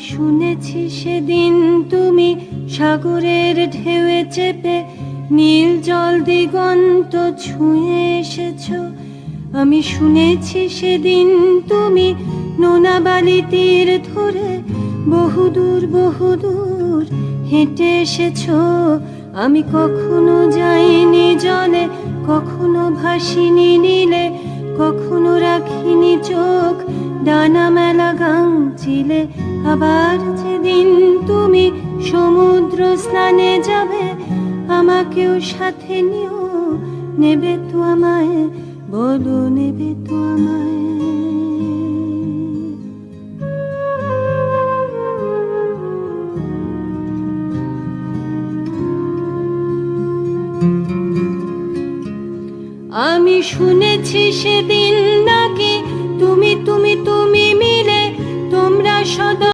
শুনেছি সেদিন তুমি সাগরের ঢেউয়ে চেপে নীল জল দিগন্ত ছুঁয়ে এসেছো। আমি শুনেছি সেদিন তুমি নোনা বালি তীর ধরে বহুদূর বহুদূর হেঁটে এসেছো। আমি কখনো যাইনি জলে, কখনো ভাসিনি নীলে, কখনো রাখিনি চোখ ডানা মেলা গাংচিলে। আবার যেদিন তুমি সমুদ্র স্নানে যাবে, আমাকেও সাথে নিও, নেবে তো আমায়, বলো নেবে তো আমায়। আমি শুনেছি সেদিন নাকি তুমি তুমি তুমি মিলে তোমরা সদা